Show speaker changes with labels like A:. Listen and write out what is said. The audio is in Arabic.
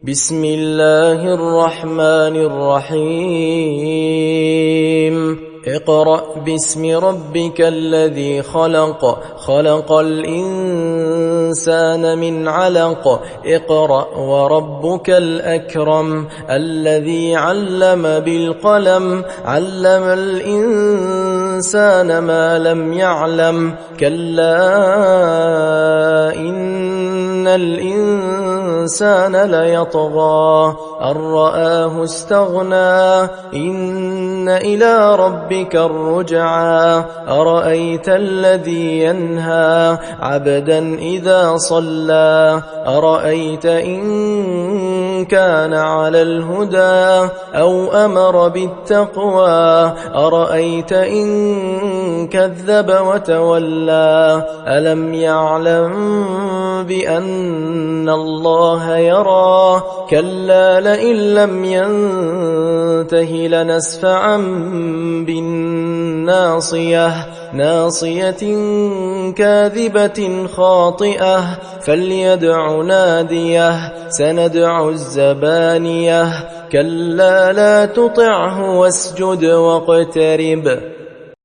A: بسم الله الرحمن الرحيم اقرأ باسم ربك الذي خلق خلق الإنسان من علق اقرأ وربك الأكرم الذي علم بالقلم علم الإنسان ما لم يعلم كلا إن الإنسان ليطغى أن رآه استغنى إن إلى ربك الرجعى أرأيت الذي ينهى عبدا إذا صلى أرأيت إن كان على الهدى أو أمر بالتقوى أرأيت إن كذب وتولى ألم يعلم بأن الله يرى كلا لئن لم ينته لنسفعا بالناصية ناصية كاذبة خاطئة فليدع ناديه سندع الزبانية كلا لا تطعه واسجد واقترب